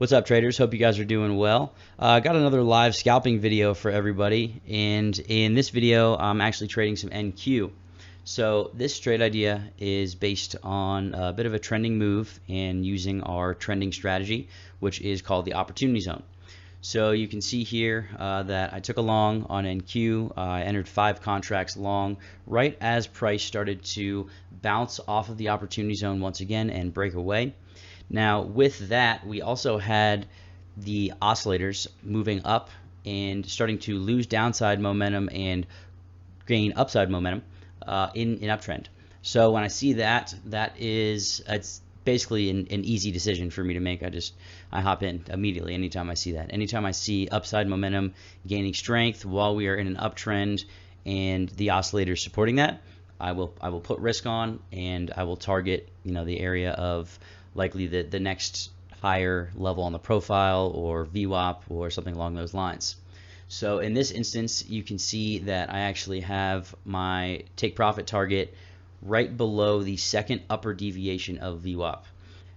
What's up, traders? Hope you guys are doing well. I got another live scalping video for everybody, and in this video I'm actually trading some NQ. So this trade idea is based on a bit of a trending move and using our trending strategy, which is called the opportunity zone. So you can see here that I took a long on NQ. I entered 5 contracts long right as price started to bounce off of the opportunity zone once again and break away. Now with that, we also had the oscillators moving up and starting to lose downside momentum and gain upside momentum in uptrend. So when I see that, it's basically an easy decision for me to make. I hop in immediately anytime I see that. Anytime I see upside momentum gaining strength while we are in an uptrend and the oscillator supporting that, I will put risk on, and I will target the area of likely the next higher level on the profile or VWAP or something along those lines. So in this instance, you can see that I actually have my take profit target right below the second upper deviation of VWAP.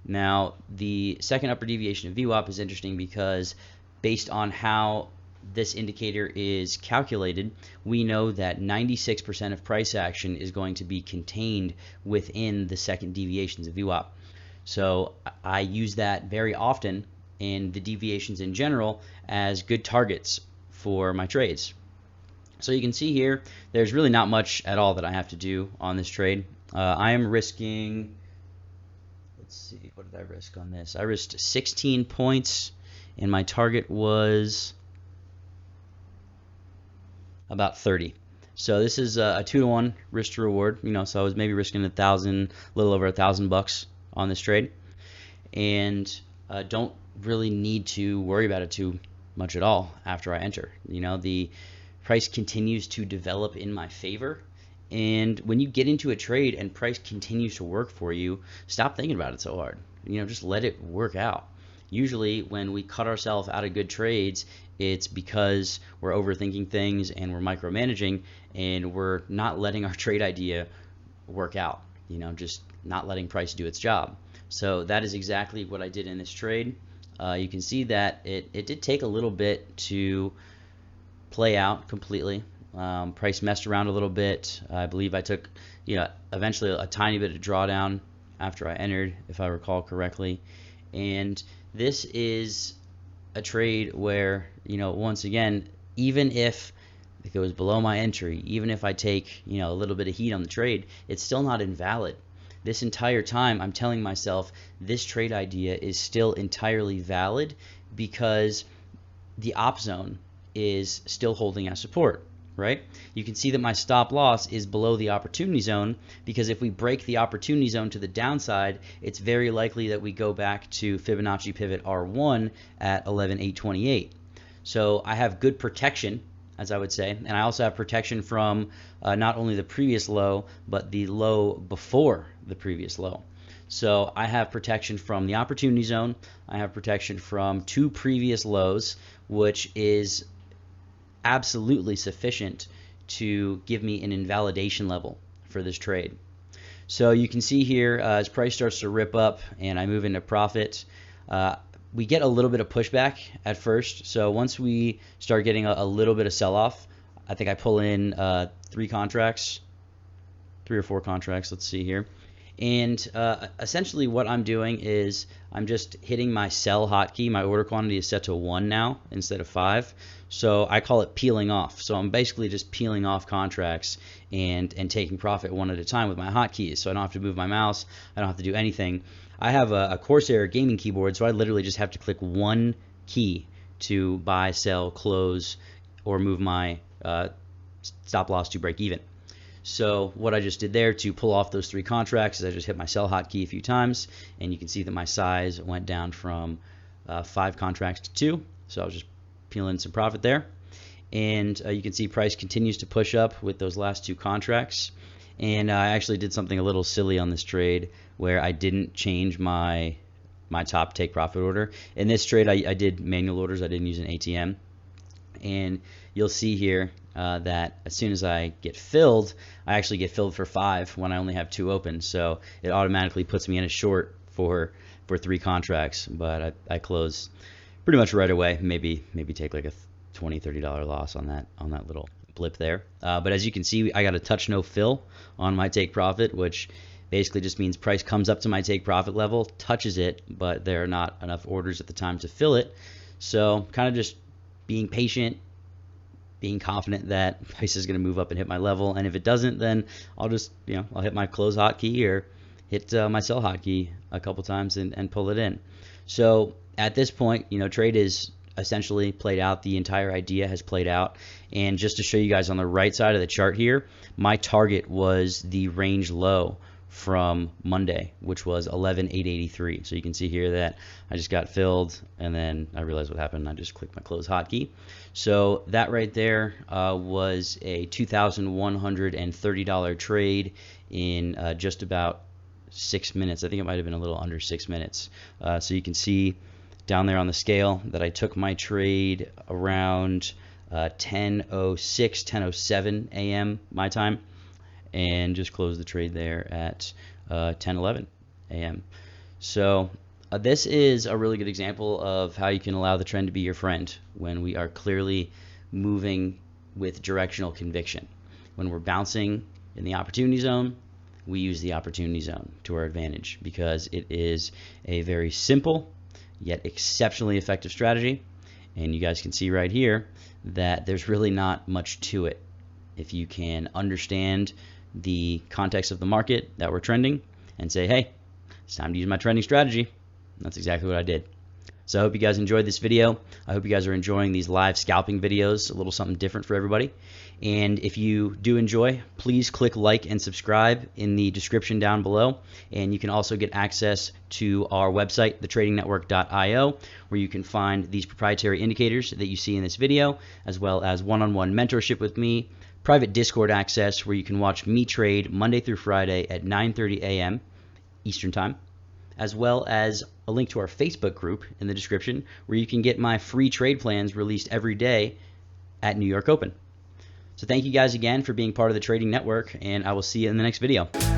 Now, the second upper deviation of VWAP is interesting because based on how this indicator is calculated, we know that 96% of price action is going to be contained within the second deviations of VWAP. So I use that very often in the deviations in general as good targets for my trades. So you can see here, there's really not much at all that I have to do on this trade. I am risking, let's see, what did I risk on this? I risked 16 points, and my target was about 30. So this is a 2-to-1 risk to reward. So I was maybe risking a little over $1,000 on this trade, and don't really need to worry about it too much at all after I enter. The price continues to develop in my favor, and when you get into a trade and price continues to work for you, stop thinking about it so hard. Just let it work out. Usually when we cut ourselves out of good trades, it's because we're overthinking things and we're micromanaging, and we're not letting our trade idea work out, just not letting price do its job. So that is exactly what I did in this trade. You can see that it did take a little bit to play out completely. Price messed around a little bit. I believe I took eventually a tiny bit of drawdown after I entered, if I recall correctly. And this is a trade where once again, even if it goes below my entry, even if I take a little bit of heat on the trade, it's still not invalid. This entire time I'm telling myself this trade idea is still entirely valid because the op zone is still holding as support, right? You can see that my stop loss is below the opportunity zone, because if we break the opportunity zone to the downside, it's very likely that we go back to Fibonacci pivot R1 at 11,828. So I have good protection, as I would say, and I also have protection from not only the previous low, but the low before the previous low. So I have protection from the opportunity zone. I have protection from 2 previous lows, which is absolutely sufficient to give me an invalidation level for this trade. So you can see here as price starts to rip up and I move into profit, we get a little bit of pushback at first. So once we start getting a little bit of sell-off, I think I pull in 3 or 4 contracts, let's see here. And essentially what I'm doing is I'm just hitting my sell hotkey. My order quantity is set to 1 now instead of 5. So I call it peeling off. So I'm basically just peeling off contracts and taking profit one at a time with my hotkeys. So I don't have to move my mouse. I don't have to do anything. I have a Corsair gaming keyboard, so I literally just have to click 1 key to buy, sell, close, or move my stop loss to break even. So what I just did there to pull off those 3 contracts is I just hit my sell hotkey a few times, and you can see that my size went down from 5 contracts to 2. So I was just peeling some profit there. And you can see price continues to push up with those last 2 contracts. And I actually did something a little silly on this trade where I didn't change my top take profit order. In this trade, I did manual orders. I didn't use an ATM. And you'll see here that as soon as I get filled, I actually get filled for 5 when I only have 2 open. So it automatically puts me in a short for for 3 contracts, but I closed pretty much right away. Maybe take like a $20-$30 loss on that little blip there. But as you can see, I got a touch no fill on my take profit, which basically just means price comes up to my take profit level, touches it, but there are not enough orders at the time to fill it. So kind of just being patient, being confident that price is going to move up and hit my level, and if it doesn't, then I'll just, I'll hit my close hotkey or hit my sell hotkey a couple times and pull it in. So at this point, trade is essentially played out. The entire idea has played out. And just to show you guys on the right side of the chart here, my target was the range low from Monday, which was 11,883. So you can see here that I just got filled, and then I realized what happened. I just clicked my close hotkey. So that right there was a $2,130 trade in just about 6 minutes. I think it might have been a little under 6 minutes. So you can see down there on the scale that I took my trade around 10:06, 10:07 a.m. my time, and just closed the trade there at 10:11 a.m. So this is a really good example of how you can allow the trend to be your friend when we are clearly moving with directional conviction. When we're bouncing in the opportunity zone, we use the opportunity zone to our advantage because it is a very simple yet exceptionally effective strategy. And you guys can see right here that there's really not much to it. If you can understand the context of the market that we're trending and say, hey, it's time to use my trending strategy, that's exactly what I did. So I hope you guys enjoyed this video. I hope you guys are enjoying these live scalping videos, a little something different for everybody. And if you do enjoy, please click like and subscribe in the description down below. And you can also get access to our website, thetradingnetwork.io, where you can find these proprietary indicators that you see in this video, as well as one-on-one mentorship with me, private Discord access where you can watch me trade Monday through Friday at 9:30 a.m. Eastern Time, as well as a link to our Facebook group in the description where you can get my free trade plans released every day at New York Open. So thank you guys again for being part of the Trading Network, and I will see you in the next video.